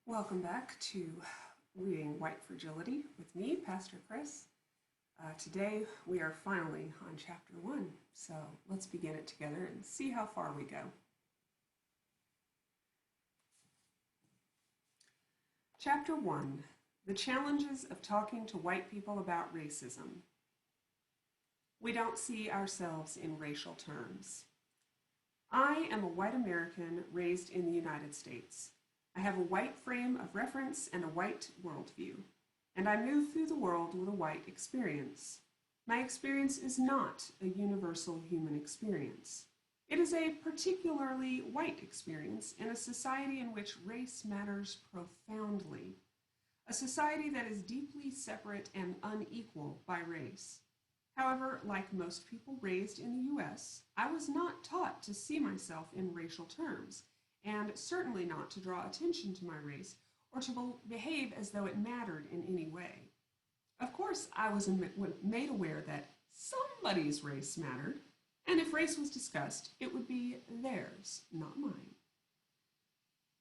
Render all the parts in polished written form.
Welcome back to Reading White Fragility with me, Pastor Kris. Today we are finally on Chapter 1, so let's begin it together and see how far we go. Chapter 1, The Challenges of Talking to White People About Racism. We don't see ourselves in racial terms. I am a white American raised in the United States. I have a white frame of reference and a white worldview, and I move through the world with a white experience. My experience is not a universal human experience. It is a particularly white experience in a society in which race matters profoundly, a society that is deeply separate and unequal by race. However, like most people raised in the U.S., I was not taught to see myself in racial terms, and certainly not to draw attention to my race or to behave as though it mattered in any way. Of course, I was made aware that somebody's race mattered, and if race was discussed, it would be theirs, not mine.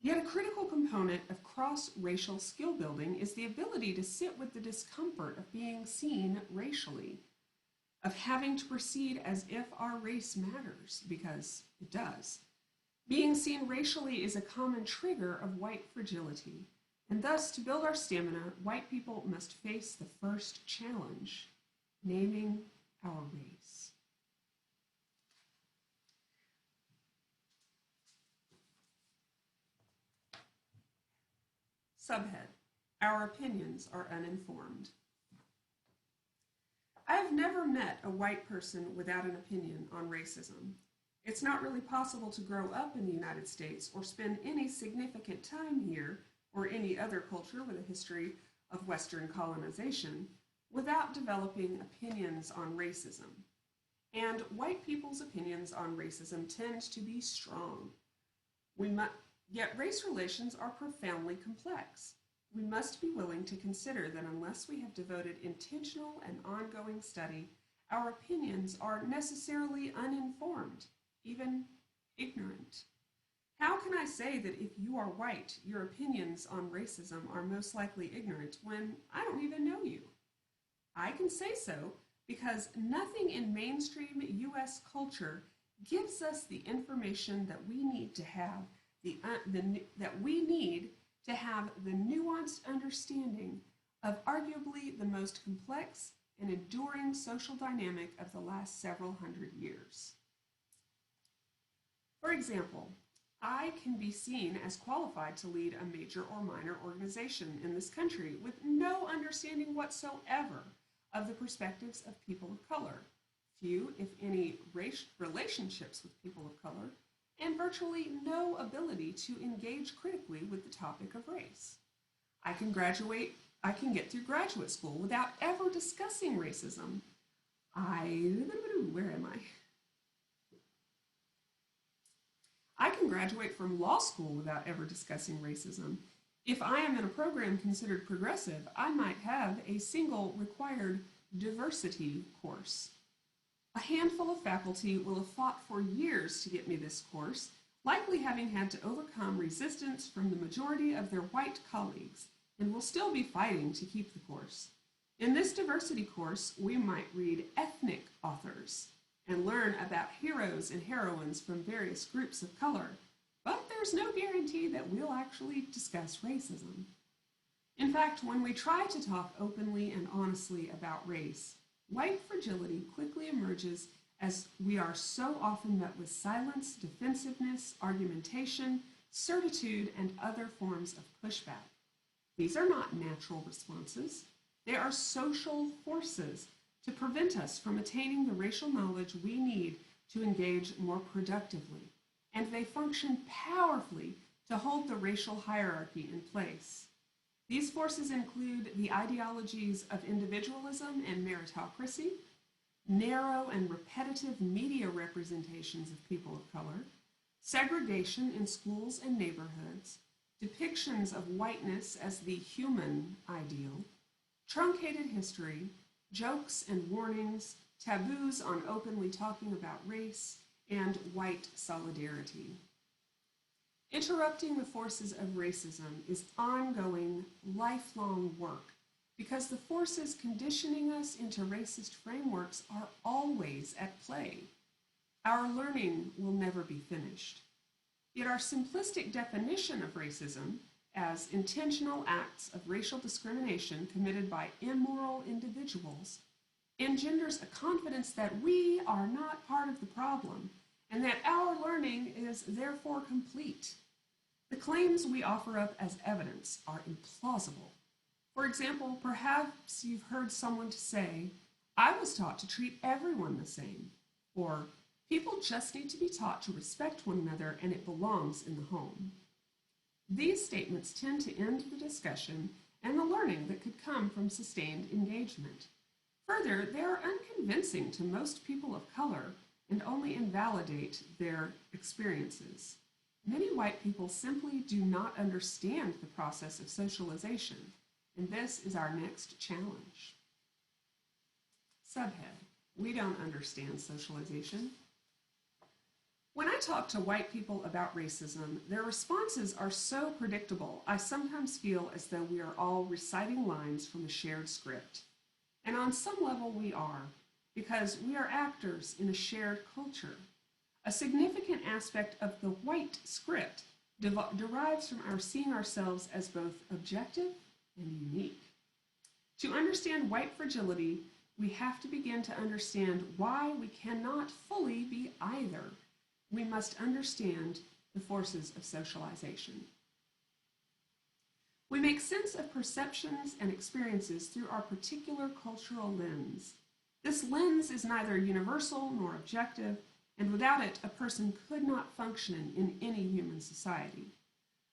Yet a critical component of cross-racial skill building is the ability to sit with the discomfort of being seen racially, of having to proceed as if our race matters, because it does. Being seen racially is a common trigger of white fragility, and thus, to build our stamina, white people must face the first challenge, naming our race. Subhead: Our opinions are uninformed. I have never met a white person without an opinion on racism. It's not really possible to grow up in the United States or spend any significant time here or any other culture with a history of Western colonization without developing opinions on racism. And white people's opinions on racism tend to be strong. Yet race relations are profoundly complex. We must be willing to consider that unless we have devoted intentional and ongoing study, our opinions are necessarily uninformed, even ignorant. How can I say that if you are white, your opinions on racism are most likely ignorant when I don't even know you? I can say so because nothing in mainstream U.S. culture gives us the information that we need to have the nuanced understanding of arguably the most complex and enduring social dynamic of the last several hundred years. For example, I can be seen as qualified to lead a major or minor organization in this country with no understanding whatsoever of the perspectives of people of color, few, if any, relationships with people of color, and virtually no ability to engage critically with the topic of race. I can get through graduate school without ever discussing racism. Where am I? I can graduate from law school without ever discussing racism. If I am in a program considered progressive, I might have a single required diversity course. A handful of faculty will have fought for years to get me this course, likely having had to overcome resistance from the majority of their white colleagues, and will still be fighting to keep the course. In this diversity course, we might read ethnic authors and learn about heroes and heroines from various groups of color, but there's no guarantee that we'll actually discuss racism. In fact, when we try to talk openly and honestly about race, white fragility quickly emerges as we are so often met with silence, defensiveness, argumentation, certitude, and other forms of pushback. These are not natural responses. They are social forces to prevent us from attaining the racial knowledge we need to engage more productively, and they function powerfully to hold the racial hierarchy in place. These forces include the ideologies of individualism and meritocracy, narrow and repetitive media representations of people of color, segregation in schools and neighborhoods, depictions of whiteness as the human ideal, truncated history, jokes and warnings, taboos on openly talking about race, and white solidarity. Interrupting the forces of racism is ongoing, lifelong work because the forces conditioning us into racist frameworks are always at play. Our learning will never be finished. Yet our simplistic definition of racism as intentional acts of racial discrimination committed by immoral individuals engenders a confidence that we are not part of the problem and that our learning is therefore complete. The claims we offer up as evidence are implausible. For example, perhaps you've heard someone say, "I was taught to treat everyone the same," or "People just need to be taught to respect one another and it belongs in the home." These statements tend to end the discussion and the learning that could come from sustained engagement. Further, they are unconvincing to most people of color and only invalidate their experiences. Many white people simply do not understand the process of socialization, and this is our next challenge. Subhead: We don't understand socialization. When I talk to white people about racism, their responses are so predictable, I sometimes feel as though we are all reciting lines from a shared script. And on some level we are, because we are actors in a shared culture. A significant aspect of the white script derives from our seeing ourselves as both objective and unique. To understand white fragility, we have to begin to understand why we cannot fully be either. We must understand the forces of socialization. We make sense of perceptions and experiences through our particular cultural lens. This lens is neither universal nor objective, and without it, a person could not function in any human society.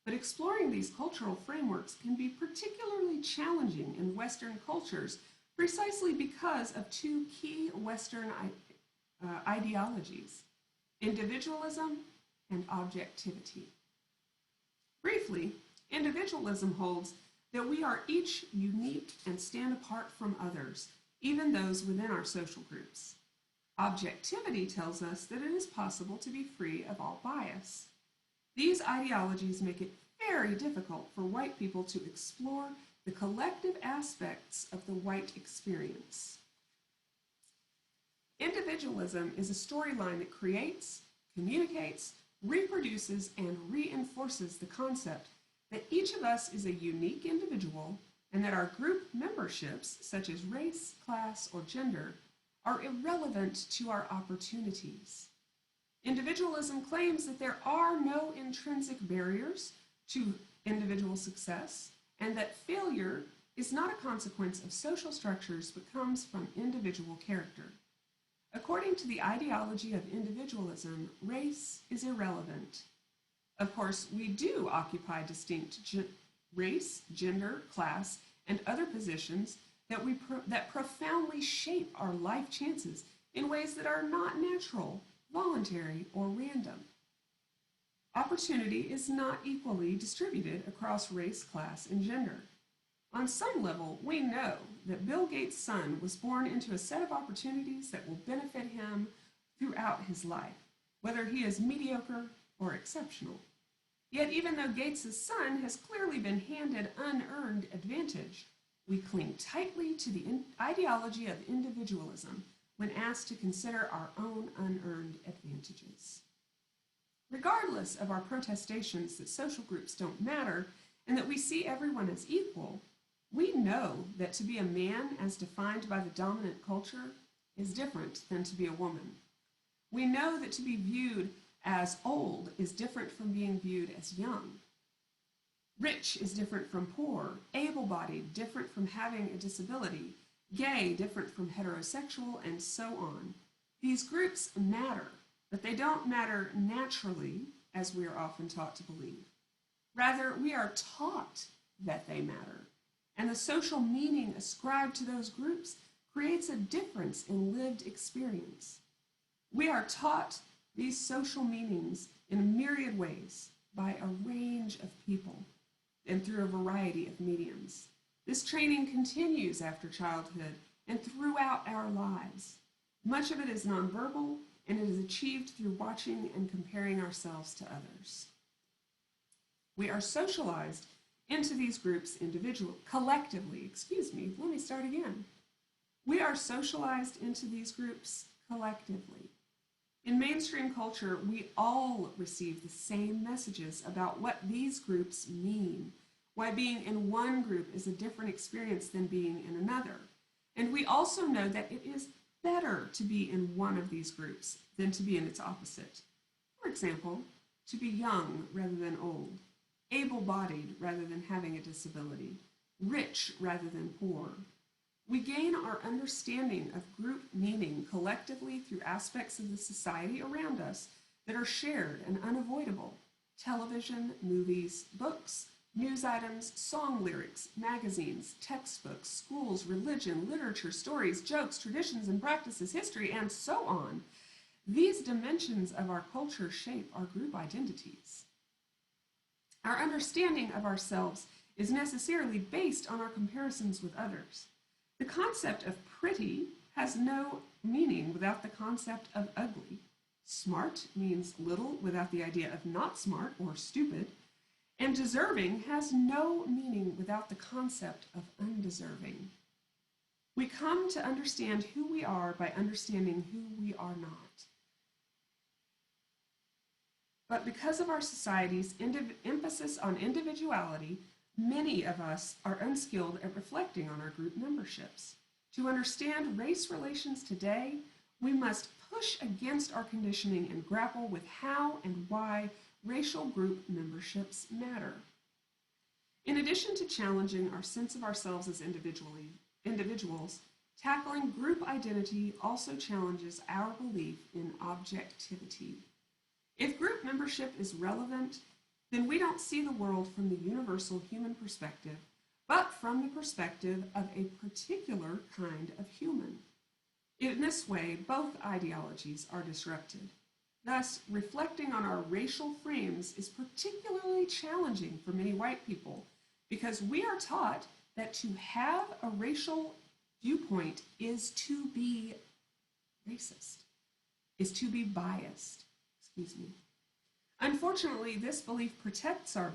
But exploring these cultural frameworks can be particularly challenging in Western cultures precisely because of two key Western ideologies: individualism and objectivity. Briefly, individualism holds that we are each unique and stand apart from others, even those within our social groups. Objectivity tells us that it is possible to be free of all bias. These ideologies make it very difficult for white people to explore the collective aspects of the white experience. Individualism is a storyline that creates, communicates, reproduces, and reinforces the concept that each of us is a unique individual and that our group memberships, such as race, class, or gender, are irrelevant to our opportunities. Individualism claims that there are no intrinsic barriers to individual success and that failure is not a consequence of social structures but comes from individual character. According to the ideology of individualism, race is irrelevant. Of course, we do occupy distinct race, gender, class, and other positions that profoundly shape our life chances in ways that are not natural, voluntary, or random. Opportunity is not equally distributed across race, class, and gender. On some level, we know that Bill Gates' son was born into a set of opportunities that will benefit him throughout his life, whether he is mediocre or exceptional. Yet even though Gates' son has clearly been handed unearned advantage, we cling tightly to the ideology of individualism when asked to consider our own unearned advantages. Regardless of our protestations that social groups don't matter and that we see everyone as equal, we know that to be a man as defined by the dominant culture is different than to be a woman. We know that to be viewed as old is different from being viewed as young. Rich is different from poor, able-bodied different from having a disability, gay different from heterosexual, and so on. These groups matter, but they don't matter naturally, as we are often taught to believe. Rather, we are taught that they matter, and the social meaning ascribed to those groups creates a difference in lived experience. We are taught these social meanings in a myriad ways by a range of people and through a variety of mediums. This training continues after childhood and throughout our lives. Much of it is nonverbal, and it is achieved through watching and comparing ourselves to others. We are socialized into these groups collectively. Excuse me, let me start again. We are socialized into these groups collectively. In mainstream culture, we all receive the same messages about what these groups mean, why being in one group is a different experience than being in another. And we also know that it is better to be in one of these groups than to be in its opposite. For example, to be young rather than old, able-bodied rather than having a disability, rich rather than poor. We gain our understanding of group meaning collectively through aspects of the society around us that are shared and unavoidable. Television, movies, books, news items, song lyrics, magazines, textbooks, schools, religion, literature, stories, jokes, traditions and practices, history, and so on. These dimensions of our culture shape our group identities. Our understanding of ourselves is necessarily based on our comparisons with others. The concept of pretty has no meaning without the concept of ugly. Smart means little without the idea of not smart or stupid. And deserving has no meaning without the concept of undeserving. We come to understand who we are by understanding who we are not. But because of our society's emphasis on individuality, many of us are unskilled at reflecting on our group memberships. To understand race relations today, we must push against our conditioning and grapple with how and why racial group memberships matter. In addition to challenging our sense of ourselves as individuals, tackling group identity also challenges our belief in objectivity. If group membership is relevant, then we don't see the world from the universal human perspective, but from the perspective of a particular kind of human. In this way, both ideologies are disrupted. Thus, reflecting on our racial frames is particularly challenging for many white people because we are taught that to have a racial viewpoint is to be racist, is to be biased. Unfortunately, this belief protects our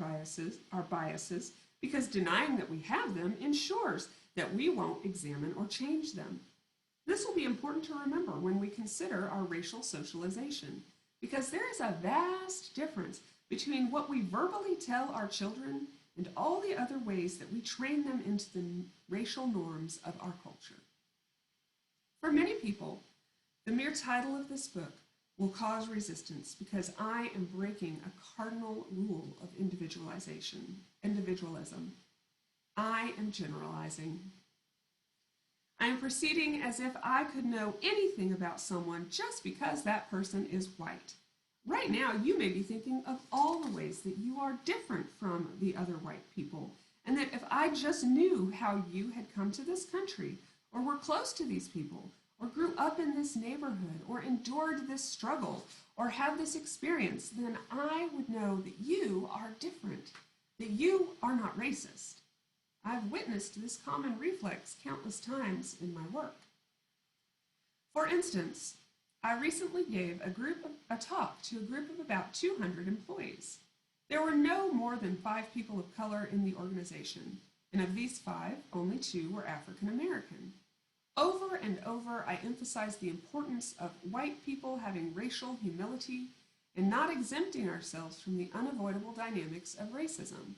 biases because denying that we have them ensures that we won't examine or change them. This will be important to remember when we consider our racial socialization, because there is a vast difference between what we verbally tell our children and all the other ways that we train them into the racial norms of our culture. For many people, the mere title of this book will cause resistance because I am breaking a cardinal rule of individualism. I am generalizing. I am proceeding as if I could know anything about someone just because that person is white. Right now, you may be thinking of all the ways that you are different from the other white people, and that if I just knew how you had come to this country, or were close to these people, or grew up in this neighborhood, or endured this struggle, or have this experience, then I would know that you are different, that you are not racist. I've witnessed this common reflex countless times in my work. For instance, I recently gave a talk to a group of about 200 employees. There were no more than 5 people of color in the organization, and of these 5, only 2 were African American. Over and over, I emphasized the importance of white people having racial humility and not exempting ourselves from the unavoidable dynamics of racism.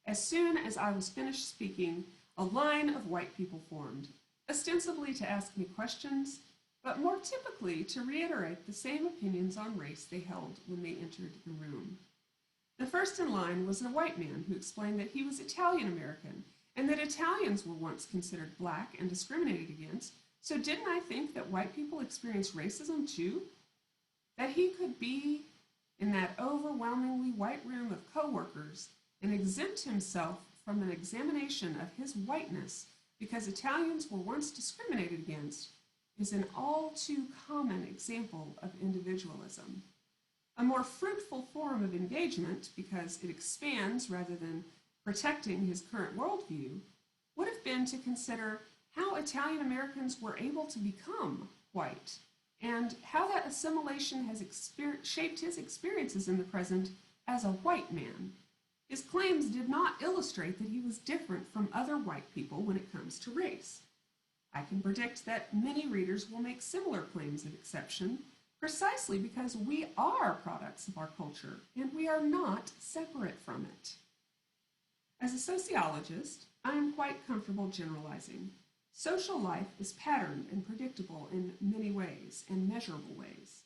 As soon as I was finished speaking, a line of white people formed, ostensibly to ask me questions, but more typically to reiterate the same opinions on race they held when they entered the room. The first in line was a white man who explained that he was Italian American and that Italians were once considered black and discriminated against, so didn't I think that white people experience racism too? That he could be in that overwhelmingly white room of coworkers and exempt himself from an examination of his whiteness because Italians were once discriminated against is an all too common example of individualism. A more fruitful form of engagement, because it expands rather than protecting his current worldview, would have been to consider how Italian Americans were able to become white and how that assimilation has shaped his experiences in the present as a white man. His claims did not illustrate that he was different from other white people when it comes to race. I can predict that many readers will make similar claims of exception precisely because we are products of our culture and we are not separate from it. As a sociologist, I am quite comfortable generalizing. Social life is patterned and predictable in many ways and measurable ways.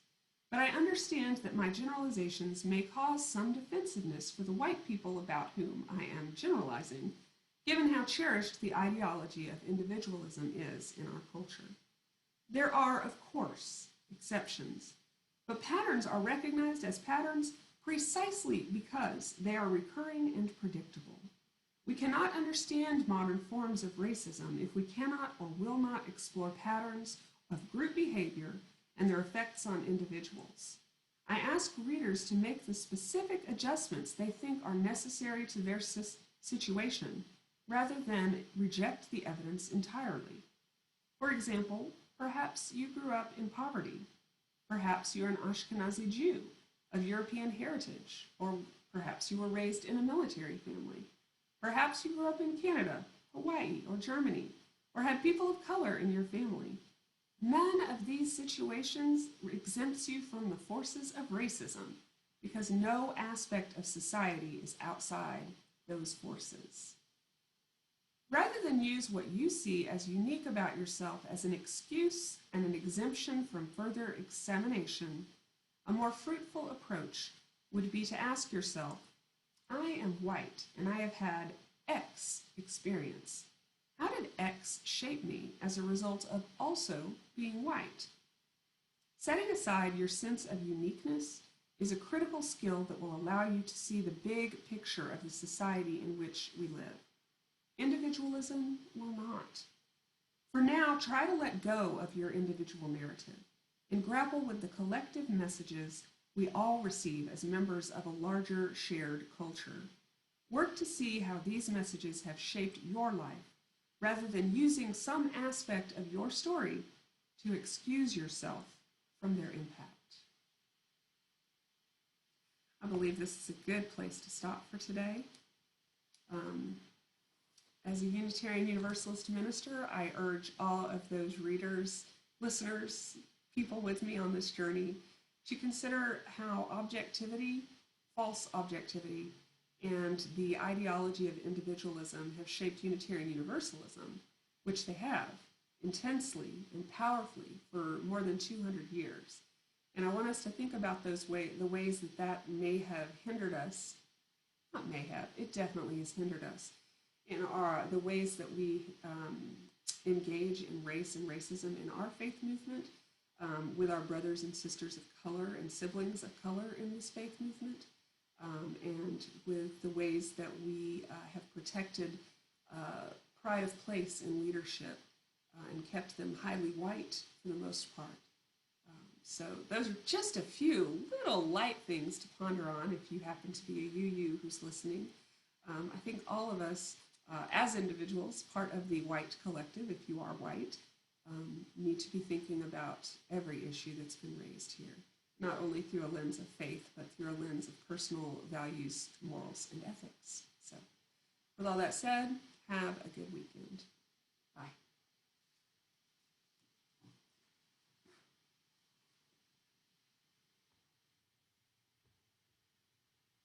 But I understand that my generalizations may cause some defensiveness for the white people about whom I am generalizing, given how cherished the ideology of individualism is in our culture. There are, of course, exceptions, but patterns are recognized as patterns precisely because they are recurring and predictable. We cannot understand modern forms of racism if we cannot or will not explore patterns of group behavior and their effects on individuals. I ask readers to make the specific adjustments they think are necessary to their situation, rather than reject the evidence entirely. For example, perhaps you grew up in poverty. Perhaps you're an Ashkenazi Jew of European heritage, or perhaps you were raised in a military family. Perhaps you grew up in Canada, Hawaii, or Germany, or had people of color in your family. None of these situations exempts you from the forces of racism, because no aspect of society is outside those forces. Rather than use what you see as unique about yourself as an excuse and an exemption from further examination, a more fruitful approach would be to ask yourself, I am white and I have had X experience. How did X shape me as a result of also being white? Setting aside your sense of uniqueness is a critical skill that will allow you to see the big picture of the society in which we live. Individualism will not. For now, try to let go of your individual narrative and grapple with the collective messages we all receive as members of a larger shared culture. Work to see how these messages have shaped your life, rather than using some aspect of your story to excuse yourself from their impact. I believe this is a good place to stop for today. As a Unitarian Universalist minister, I urge all of those readers, listeners, people with me on this journey to consider how objectivity, false objectivity, and the ideology of individualism have shaped Unitarian Universalism, which they have intensely and powerfully for more than 200 years. And I want us to think about the ways that may have hindered us, not may have, it definitely has hindered us, in the ways that we engage in race and racism in our faith movement, with our brothers and sisters of color and siblings of color in this faith movement, and with the ways that we have protected pride of place in leadership and kept them highly white for the most part. So those are just a few little light things to ponder on if you happen to be a UU who's listening. I think all of us, as individuals, part of the white collective, if you are white, need to be thinking about every issue that's been raised here, not only through a lens of faith, but through a lens of personal values, morals, and ethics. So with all that said, have a good weekend.